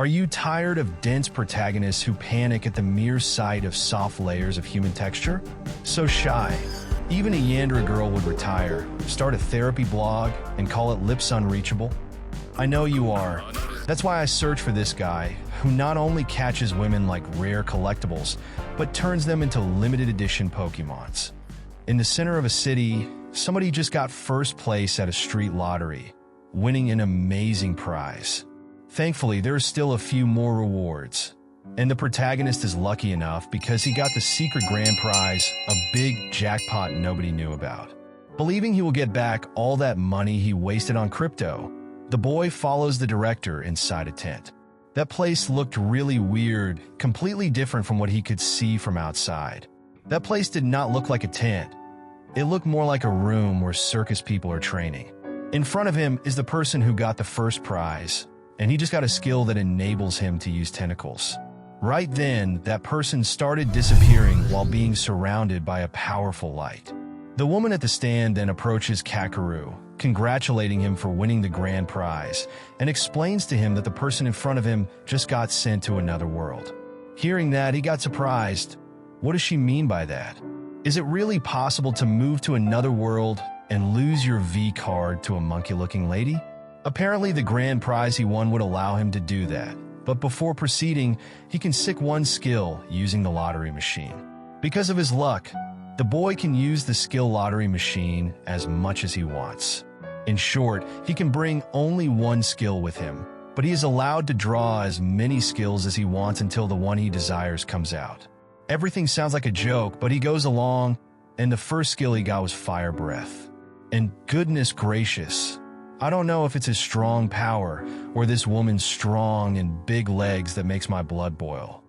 Are you tired of dense protagonists who panic at the mere sight of soft layers of human texture? So shy. Even a Yandere girl would retire, start a therapy blog, and call it Lips Unreachable? I know you are. That's why I search for this guy, who not only catches women like rare collectibles, but turns them into limited edition Pokemons. In the center of a city, somebody just got first place at a street lottery, winning an amazing prize. Thankfully, there are still a few more rewards. And the protagonist is lucky enough because he got the secret grand prize, a big jackpot nobody knew about. Believing he will get back all that money he wasted on crypto, the boy follows the director inside a tent. That place looked really weird, completely different from what he could see from outside. That place did not look like a tent. It looked more like a room where circus people are training. In front of him is the person who got the first prize, and he just got a skill that enables him to use tentacles. Right then, that person started disappearing while being surrounded by a powerful light. The woman at the stand then approaches Kakeru, congratulating him for winning the grand prize, and explains to him that the person in front of him just got sent to another world. Hearing that, he got surprised. What does she mean by that? Is it really possible to move to another world and lose your V card to a monkey-looking lady? Apparently, the grand prize he won would allow him to do that. But before proceeding, he can sick one skill using the lottery machine. Because of his luck, the boy can use the skill lottery machine as much as he wants. In short, he can bring only one skill with him, but he is allowed to draw as many skills as he wants until the one he desires comes out. Everything sounds like a joke, but he goes along, and the first skill he got was Fire Breath. And goodness gracious, I don't know if it's his strong power or this woman's strong and big legs that makes my blood boil.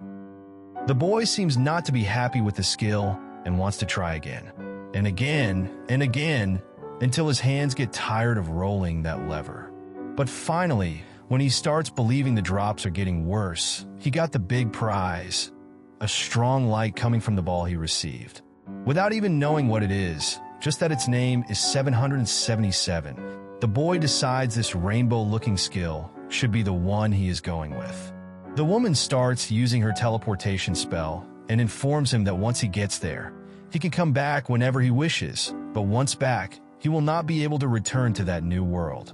The boy seems not to be happy with the skill and wants to try again, and again, until his hands get tired of rolling that lever. But finally, when he starts believing the drops are getting worse, he got the big prize, a strong light coming from the ball he received. Without even knowing what it is, just that its name is 777, the boy decides this rainbow-looking skill should be the one he is going with. The woman starts using her teleportation spell and informs him that once he gets there, he can come back whenever he wishes, but once back, he will not be able to return to that new world.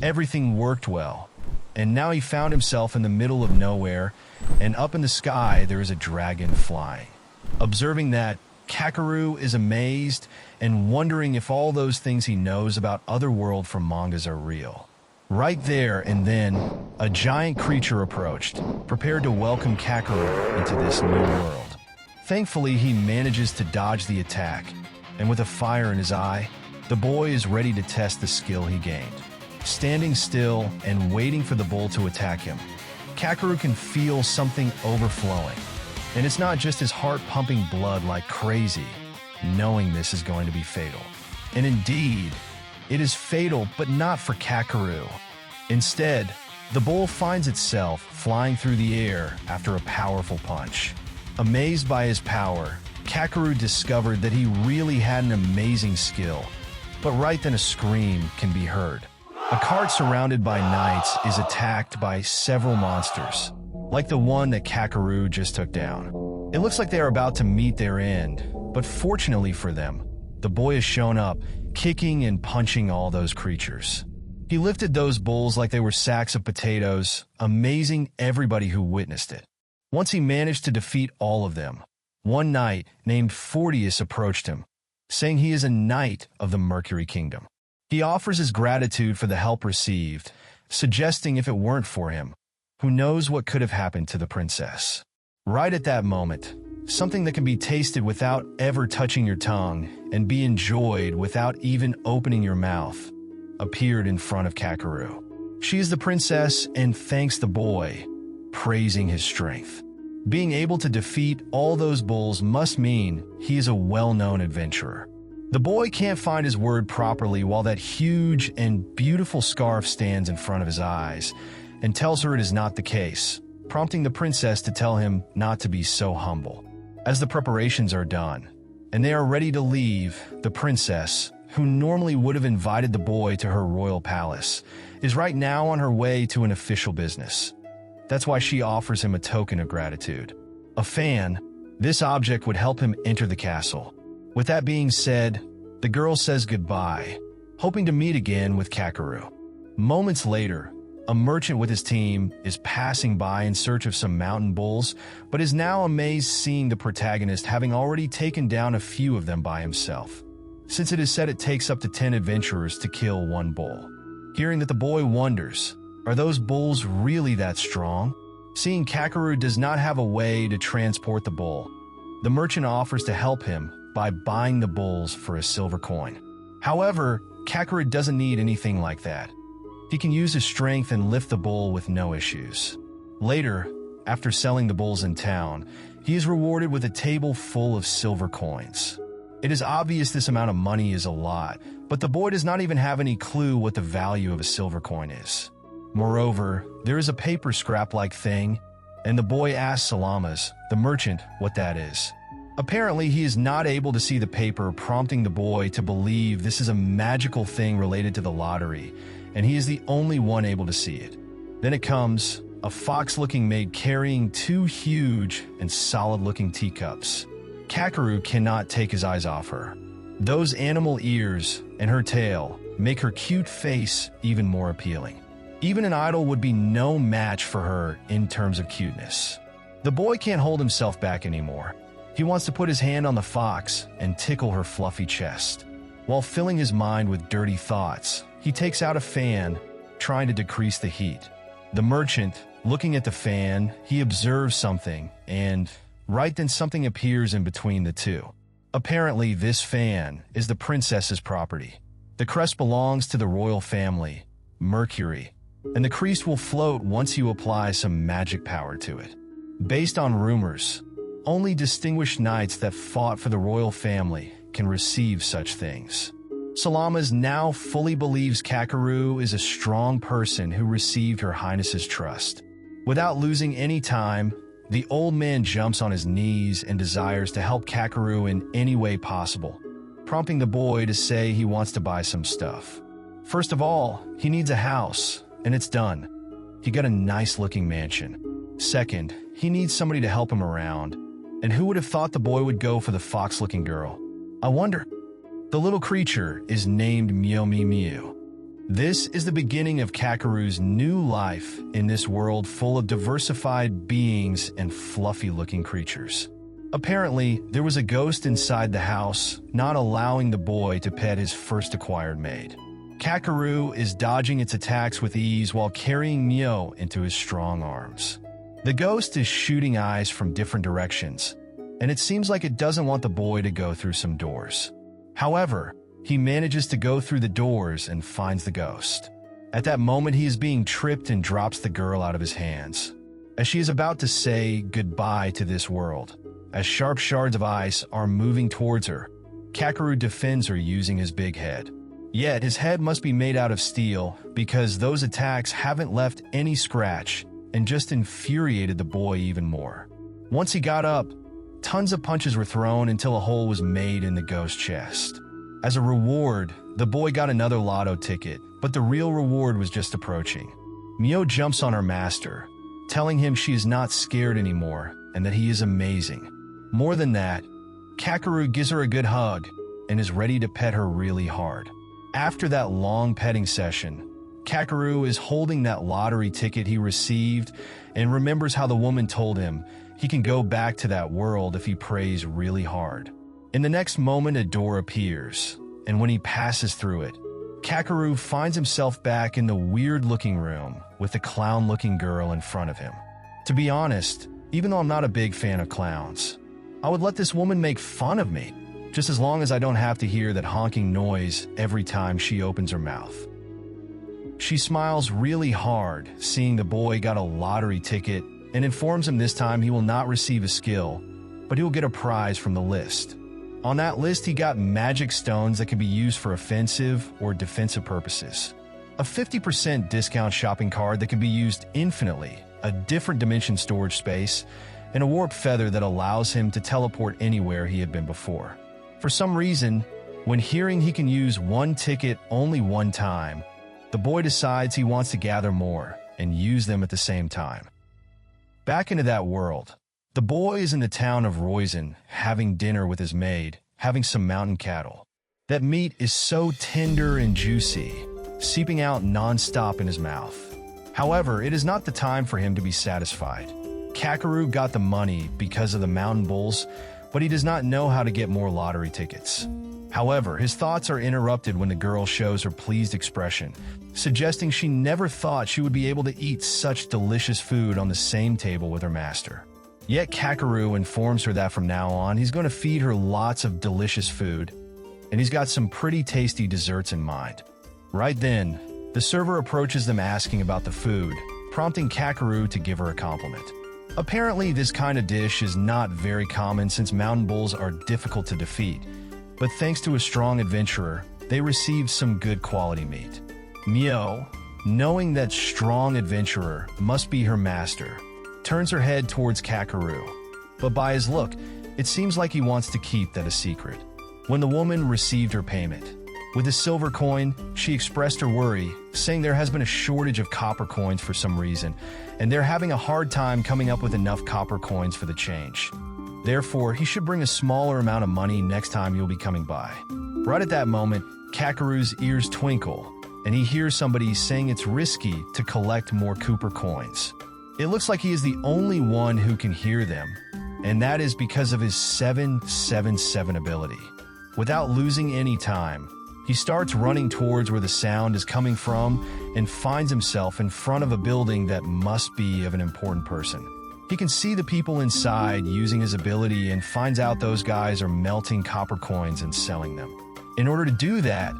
Everything worked well, and now he found himself in the middle of nowhere, and up in the sky there is a dragon flying. Observing that, Kakeru is amazed and wondering if all those things he knows about Otherworld from mangas are real. Right there and then, a giant creature approached, prepared to welcome Kakeru into this new world. Thankfully, he manages to dodge the attack, and with a fire in his eye, the boy is ready to test the skill he gained. Standing still and waiting for the bull to attack him, Kakeru can feel something overflowing. And it's not just his heart pumping blood like crazy, knowing this is going to be fatal. And indeed, it is fatal, but not for Kakeru. Instead, the bull finds itself flying through the air after a powerful punch. Amazed by his power, Kakeru discovered that he really had an amazing skill. But right then a scream can be heard. A cart surrounded by knights is attacked by several monsters, like the one that Kakeru just took down. It looks like they are about to meet their end, but fortunately for them, the boy has shown up, kicking and punching all those creatures. He lifted those bulls like they were sacks of potatoes, amazing everybody who witnessed it. Once he managed to defeat all of them, one knight named Fortius approached him, saying he is a knight of the Mercury Kingdom. He offers his gratitude for the help received, suggesting if it weren't for him, who knows what could have happened to the princess. Right at that moment, something that can be tasted without ever touching your tongue and be enjoyed without even opening your mouth appeared in front of Kakeru. She is the princess and thanks the boy, praising his strength. Being able to defeat all those bulls must mean he is a well-known adventurer. The boy can't find his word properly while that huge and beautiful scarf stands in front of his eyes and tells her it is not the case, prompting the princess to tell him not to be so humble. As the preparations are done, and they are ready to leave, the princess, who normally would have invited the boy to her royal palace, is right now on her way to an official business. That's why she offers him a token of gratitude. A fan, this object would help him enter the castle. With that being said, the girl says goodbye, hoping to meet again with Kakeru. Moments later, a merchant with his team is passing by in search of some mountain bulls, but is now amazed seeing the protagonist having already taken down a few of them by himself, since it is said it takes up to 10 adventurers to kill one bull. Hearing that, the boy wonders, are those bulls really that strong? Seeing Kakeru does not have a way to transport the bull, the merchant offers to help him by buying the bulls for a silver coin. However, Kakeru doesn't need anything like that. He can use his strength and lift the bull with no issues. Later, after selling the bulls in town, he is rewarded with a table full of silver coins. It is obvious this amount of money is a lot, but the boy does not even have any clue what the value of a silver coin is. Moreover, there is a paper scrap-like thing, and the boy asks Salamas, the merchant, what that is. Apparently, he is not able to see the paper, prompting the boy to believe this is a magical thing related to the lottery, and he is the only one able to see it. Then it comes, a fox-looking maid carrying 2 huge and solid-looking teacups. Kakeru cannot take his eyes off her. Those animal ears and her tail make her cute face even more appealing. Even an idol would be no match for her in terms of cuteness. The boy can't hold himself back anymore. He wants to put his hand on the fox and tickle her fluffy chest. While filling his mind with dirty thoughts, he takes out a fan, trying to decrease the heat. The merchant, looking at the fan, he observes something, and right then something appears in between the two. Apparently, this fan is the princess's property. The crest belongs to the royal family, Mercury, and the crest will float once you apply some magic power to it. Based on rumors, only distinguished knights that fought for the royal family can receive such things. Salamas now fully believes Kakeru is a strong person who received Her Highness's trust. Without losing any time, the old man jumps on his knees and desires to help Kakeru in any way possible, prompting the boy to say he wants to buy some stuff. First of all, he needs a house, and it's done. He got a nice-looking mansion. Second, he needs somebody to help him around, and who would have thought the boy would go for the fox-looking girl? I wonder. The little creature is named Miu. This is the beginning of Kakeru's new life in this world full of diversified beings and fluffy-looking creatures. Apparently, there was a ghost inside the house, not allowing the boy to pet his first acquired maid. Kakeru is dodging its attacks with ease while carrying Miu into his strong arms. The ghost is shooting eyes from different directions, and it seems like it doesn't want the boy to go through some doors. However, he manages to go through the doors and finds the ghost. At that moment, he is being tripped and drops the girl out of his hands. As she is about to say goodbye to this world, as sharp shards of ice are moving towards her, Kakeru defends her using his big head. Yet, his head must be made out of steel because those attacks haven't left any scratch and just infuriated the boy even more. Once he got up, tons of punches were thrown until a hole was made in the ghost's chest. As a reward, the boy got another lotto ticket, but the real reward was just approaching. Miu jumps on her master, telling him she is not scared anymore and that he is amazing. More than that, Kakeru gives her a good hug and is ready to pet her really hard. After that long petting session, Kakeru is holding that lottery ticket he received and remembers how the woman told him he can go back to that world if he prays really hard. In the next moment, a door appears, and when he passes through it, Kakeru finds himself back in the weird-looking room with the clown-looking girl in front of him. To be honest, even though I'm not a big fan of clowns, I would let this woman make fun of me, just as long as I don't have to hear that honking noise every time she opens her mouth. She smiles really hard, seeing the boy got a lottery ticket, and informs him this time he will not receive a skill, but he will get a prize from the list. On that list, he got magic stones that can be used for offensive or defensive purposes, a 50% discount shopping card that can be used infinitely, a different dimension storage space, and a warp feather that allows him to teleport anywhere he had been before. For some reason, When hearing he can use one ticket only one time, the boy decides he wants to gather more and use them at the same time. Back into that world, the boy is in the town of Roizen having dinner with his maid, having some mountain cattle. That meat is so tender and juicy, seeping out non-stop in his mouth. However, it is not the time for him to be satisfied. Kakeru got the money because of the mountain bulls, but he does not know how to get more lottery tickets. However, his thoughts are interrupted when the girl shows her pleased expression, suggesting she never thought she would be able to eat such delicious food on the same table with her master. Yet Kakeru informs her that from now on he's going to feed her lots of delicious food, and he's got some pretty tasty desserts in mind. Right then, the server approaches them asking about the food, prompting Kakeru to give her a compliment. Apparently, this kind of dish is not very common since mountain bulls are difficult to defeat, but thanks to a strong adventurer, they receive some good quality meat. Mio, knowing that strong adventurer must be her master, turns her head towards Kakeru, but by his look, it seems like he wants to keep that a secret. When the woman received her payment, with a silver coin, she expressed her worry, saying there has been a shortage of copper coins for some reason, and they're having a hard time coming up with enough copper coins for the change. Therefore, he should bring a smaller amount of money next time you'll be coming by. Right at that moment, Kakeru's ears twinkle, and he hears somebody saying it's risky to collect more copper coins. It looks like he is the only one who can hear them, and that is because of his 777 ability. Without losing any time, he starts running towards where the sound is coming from and finds himself in front of a building that must be of an important person. He can see the people inside using his ability and finds out those guys are melting copper coins and selling them. In order to do that,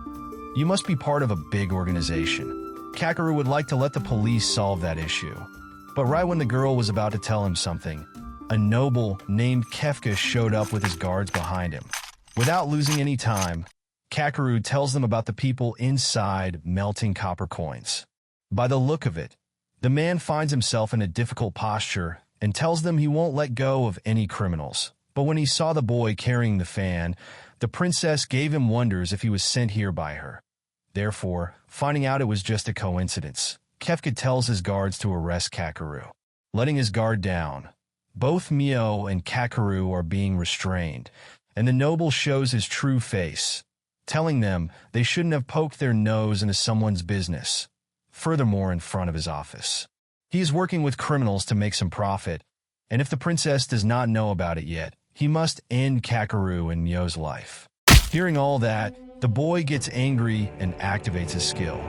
you must be part of a big organization. Kakeru would like to let the police solve that issue. But right when the girl was about to tell him something, a noble named Kefka showed up with his guards behind him. Without losing any time, Kakeru tells them about the people inside melting copper coins. By the look of it, the man finds himself in a difficult posture and tells them he won't let go of any criminals. But when he saw the boy carrying the fan, the princess gave him wonders if he was sent here by her. Therefore, finding out it was just a coincidence, Kefka tells his guards to arrest Kakeru. Letting his guard down, both Mio and Kakeru are being restrained, and the noble shows his true face, telling them they shouldn't have poked their nose into someone's business, furthermore in front of his office. He is working with criminals to make some profit, and if the princess does not know about it yet, he must end Kakeru and Mio's life. Hearing all that, the boy gets angry and activates his skill,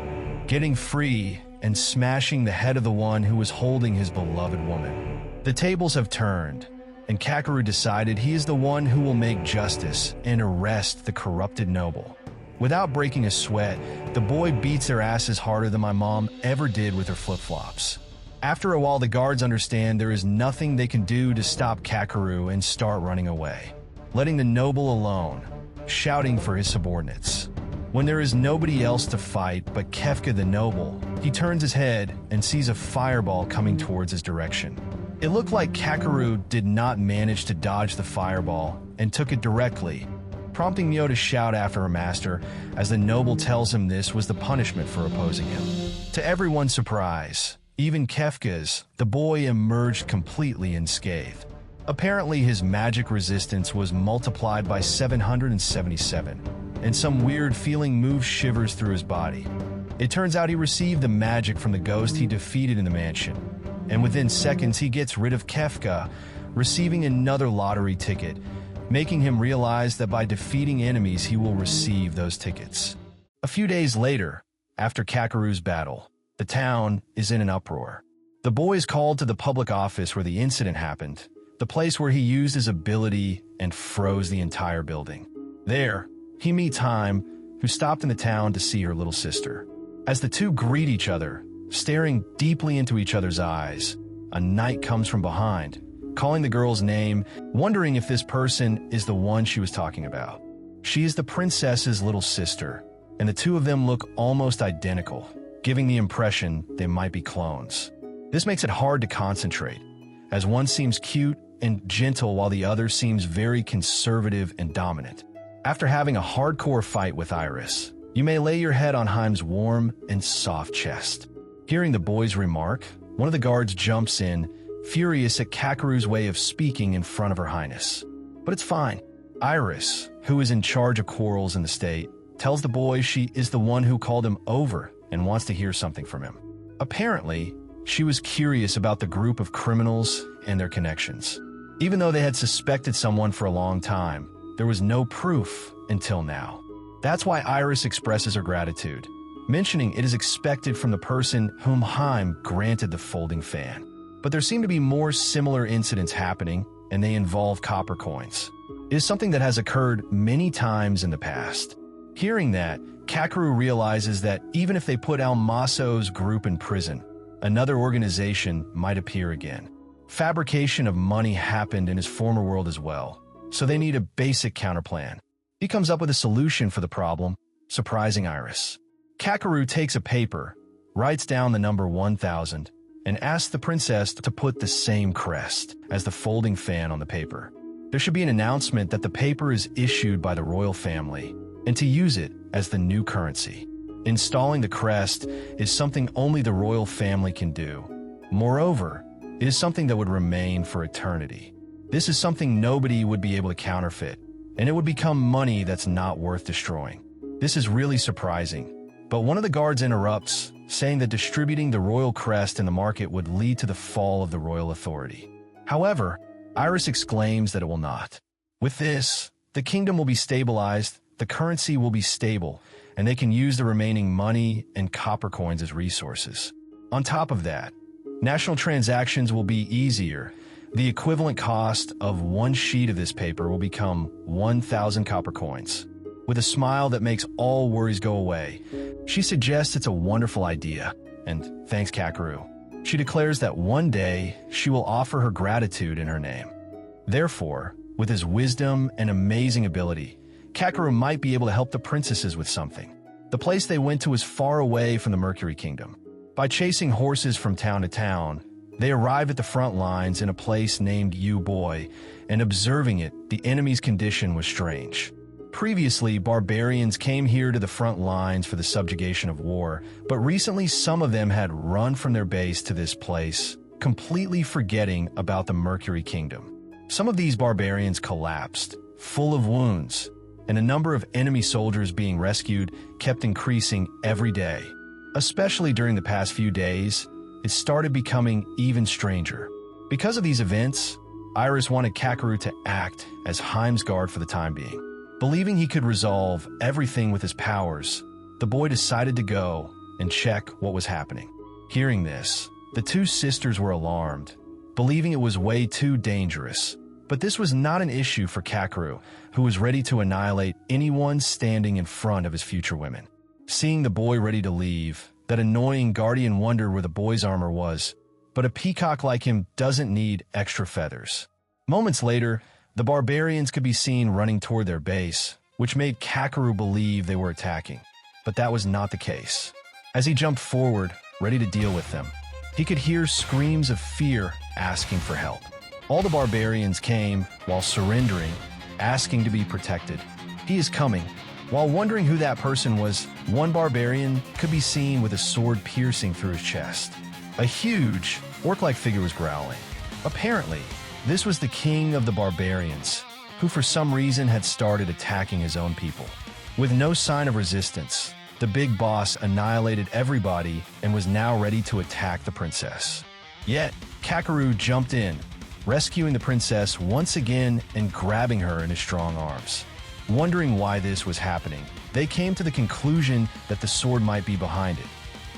getting free and smashing the head of the one who was holding his beloved woman. The tables have turned, and Kakeru decided he is the one who will make justice and arrest the corrupted noble. Without breaking a sweat, the boy beats their asses harder than my mom ever did with her flip-flops. After a while, the guards understand there is nothing they can do to stop Kakeru and start running away, letting the noble alone, shouting for his subordinates. When there is nobody else to fight but Kefka the noble, he turns his head and sees a fireball coming towards his direction. It looked like Kakeru did not manage to dodge the fireball and took it directly, prompting Mio to shout after her master as the noble tells him this was the punishment for opposing him. To everyone's surprise, even Kefka's, the boy emerged completely unscathed. Apparently his magic resistance was multiplied by 777, and some weird feeling moved shivers through his body. It turns out he received the magic from the ghost he defeated in the mansion, and within seconds he gets rid of Kefka, receiving another lottery ticket, making him realize that by defeating enemies he will receive those tickets. A few days later, after Kakeru's battle, the town is in an uproar. The boy is called to the public office where the incident happened, the place where he used his ability and froze the entire building. There, he meets Harem, who stopped in the town to see her little sister. As the two greet each other, staring deeply into each other's eyes, a knight comes from behind, calling the girl's name, wondering if this person is the one she was talking about. She is the princess's little sister, and the two of them look almost identical, giving the impression they might be clones. This makes it hard to concentrate, as one seems cute and gentle while the other seems very conservative and dominant. After having a hardcore fight with Iris, you may lay your head on Haim's warm and soft chest. Hearing the boy's remark, one of the guards jumps in, furious at Kakeru's way of speaking in front of Her Highness. But it's fine. Iris, who is in charge of quarrels in the state, tells the boy she is the one who called him over and wants to hear something from him. Apparently, she was curious about the group of criminals and their connections. Even though they had suspected someone for a long time, there was no proof until now. That's why Iris expresses her gratitude, mentioning it is expected from the person whom Haim granted the folding fan. But there seem to be more similar incidents happening, and they involve copper coins. It is something that has occurred many times in the past. Hearing that, Kakeru realizes that even if they put El Maso's group in prison, another organization might appear again. Fabrication of money happened in his former world as well, so they need a basic counterplan. He comes up with a solution for the problem, surprising Iris. Kakeru takes a paper, writes down the number 1000, and asks the princess to put the same crest as the folding fan on the paper. There should be an announcement that the paper is issued by the royal family, and to use it as the new currency. Installing the crest is something only the royal family can do. Moreover, it is something that would remain for eternity. This is something nobody would be able to counterfeit, and it would become money that's not worth destroying. This is really surprising, but one of the guards interrupts, saying that distributing the royal crest in the market would lead to the fall of the royal authority. However, Iris exclaims that it will not. With this, the kingdom will be stabilized, the currency will be stable, and they can use the remaining money and copper coins as resources. On top of that, national transactions will be easier. The equivalent cost of one sheet of this paper will become 1,000 copper coins. With a smile that makes all worries go away, she suggests it's a wonderful idea, and thanks Kakeru. She declares that one day she will offer her gratitude in her name. Therefore, with his wisdom and amazing ability, Kakeru might be able to help the princesses with something. The place they went to was far away from the Mercury Kingdom. By chasing horses from town to town, they arrive at the front lines in a place named U-Boy, and observing it, the enemy's condition was strange. Previously, barbarians came here to the front lines for the subjugation of war, but recently some of them had run from their base to this place, completely forgetting about the Mercury Kingdom. Some of these barbarians collapsed, full of wounds, and a number of enemy soldiers being rescued kept increasing every day. Especially during the past few days, it started becoming even stranger. Because of these events, Iris wanted Kakeru to act as Haim's guard for the time being. Believing he could resolve everything with his powers, the boy decided to go and check what was happening. Hearing this, the two sisters were alarmed, believing it was way too dangerous. But this was not an issue for Kakeru, who was ready to annihilate anyone standing in front of his future women. Seeing the boy ready to leave, that annoying guardian wondered where the boy's armor was, but a peacock like him doesn't need extra feathers. Moments later, the barbarians could be seen running toward their base, which made Kakeru believe they were attacking. But that was not the case. As he jumped forward, ready to deal with them, he could hear screams of fear asking for help. All the barbarians came while surrendering, asking to be protected. He is coming. While wondering who that person was, one barbarian could be seen with a sword piercing through his chest. A huge, orc-like figure was growling. Apparently, this was the king of the barbarians, who for some reason had started attacking his own people. With no sign of resistance, the big boss annihilated everybody and was now ready to attack the princess. Yet, Kakeru jumped in, rescuing the princess once again and grabbing her in his strong arms. Wondering why this was happening, they came to the conclusion that the sword might be behind it.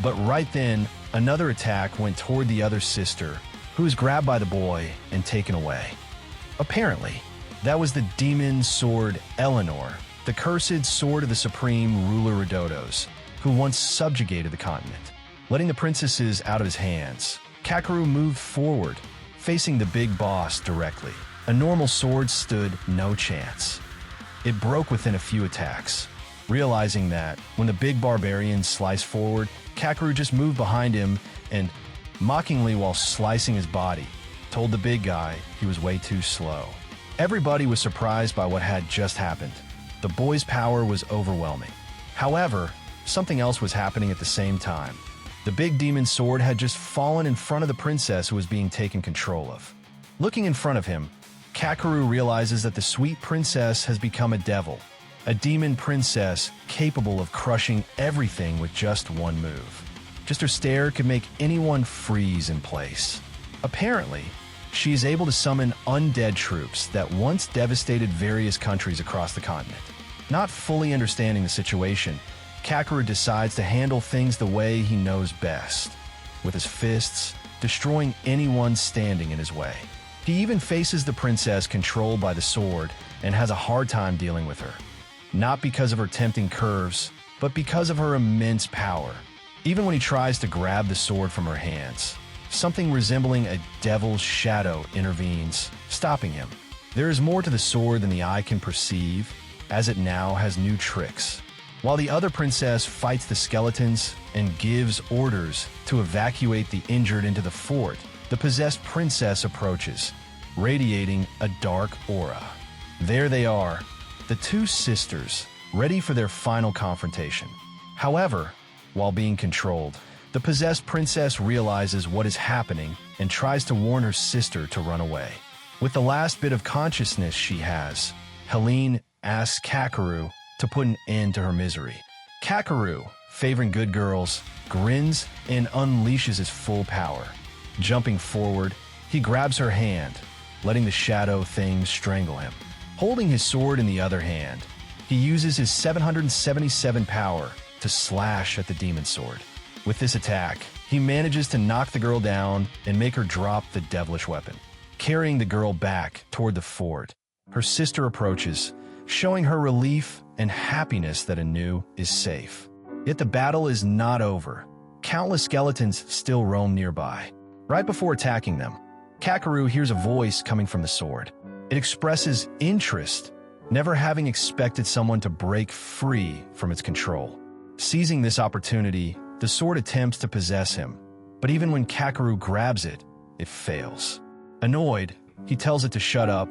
But right then, another attack went toward the other sister, who was grabbed by the boy and taken away. Apparently, that was the demon sword Eleanor, the cursed sword of the supreme ruler Rodotos, who once subjugated the continent. Letting the princesses out of his hands, Kakeru moved forward, facing the big boss directly. A normal sword stood no chance. It broke within a few attacks. Realizing that, when the big barbarian sliced forward, Kakeru just moved behind him and, mockingly while slicing his body, told the big guy he was way too slow. Everybody was surprised by what had just happened. The boy's power was overwhelming. However, something else was happening at the same time. The big demon sword had just fallen in front of the princess who was being taken control of. Looking in front of him, Kakeru realizes that the sweet princess has become a devil, a demon princess capable of crushing everything with just one move. Just her stare could make anyone freeze in place. Apparently, she is able to summon undead troops that once devastated various countries across the continent. Not fully understanding the situation, Kakeru decides to handle things the way he knows best, with his fists, destroying anyone standing in his way. He even faces the princess controlled by the sword and has a hard time dealing with her. Not because of her tempting curves, but because of her immense power. Even when he tries to grab the sword from her hands, something resembling a devil's shadow intervenes, stopping him. There is more to the sword than the eye can perceive, as it now has new tricks. While the other princess fights the skeletons and gives orders to evacuate the injured into the fort, the possessed princess approaches, radiating a dark aura. There they are, the two sisters, ready for their final confrontation. However, while being controlled, the possessed princess realizes what is happening and tries to warn her sister to run away. With the last bit of consciousness she has, Helene asks Kakeru to put an end to her misery. Kakeru, favoring good girls, grins and unleashes his full power. Jumping forward, he grabs her hand, letting the shadow thing strangle him. Holding his sword in the other hand, he uses his 777 power to slash at the demon sword. With this attack, he manages to knock the girl down and make her drop the devilish weapon. Carrying the girl back toward the fort, her sister approaches, showing her relief and happiness that Anu is safe. Yet the battle is not over. Countless skeletons still roam nearby. Right before attacking them, Kakeru hears a voice coming from the sword. It expresses interest, never having expected someone to break free from its control. Seizing this opportunity, the sword attempts to possess him, but even when Kakeru grabs it, it fails. Annoyed, he tells it to shut up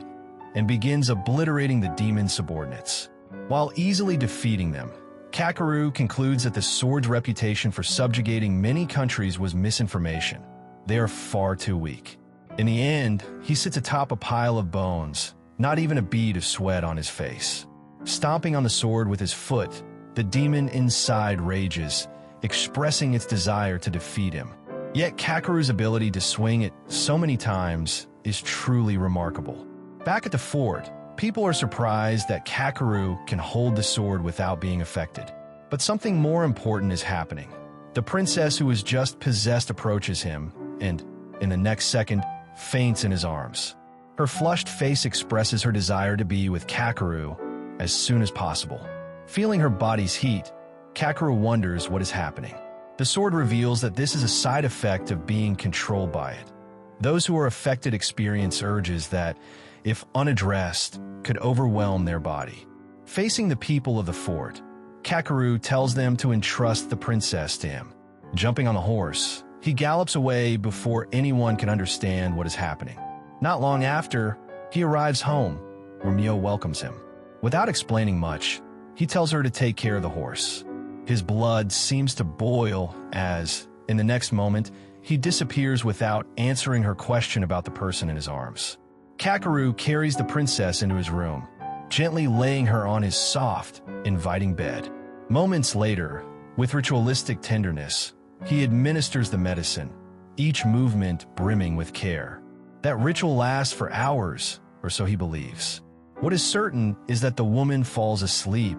and begins obliterating the demon's subordinates. While easily defeating them, Kakeru concludes that the sword's reputation for subjugating many countries was misinformation. They are far too weak. In the end, he sits atop a pile of bones, not even a bead of sweat on his face. Stomping on the sword with his foot, the demon inside rages, expressing its desire to defeat him. Yet Kakeru's ability to swing it so many times is truly remarkable. Back at the fort, people are surprised that Kakeru can hold the sword without being affected. But something more important is happening. The princess who was just possessed approaches him and, in the next second, faints in his arms. Her flushed face expresses her desire to be with Kakeru as soon as possible. Feeling her body's heat, Kakeru wonders what is happening. The sword reveals that this is a side effect of being controlled by it. Those who are affected experience urges that, if unaddressed, could overwhelm their body. Facing the people of the fort, Kakeru tells them to entrust the princess to him. Jumping on the horse, he gallops away before anyone can understand what is happening. Not long after, he arrives home, where Mio welcomes him. Without explaining much, he tells her to take care of the horse. His blood seems to boil as, in the next moment, he disappears without answering her question about the person in his arms. Kakeru carries the princess into his room, gently laying her on his soft, inviting bed. Moments later, with ritualistic tenderness, he administers the medicine, each movement brimming with care. That ritual lasts for hours, or so he believes. What is certain is that the woman falls asleep,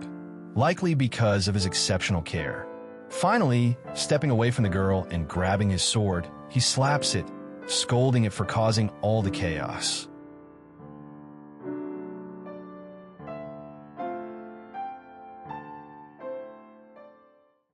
likely because of his exceptional care. Finally, stepping away from the girl and grabbing his sword, he slaps it, scolding it for causing all the chaos.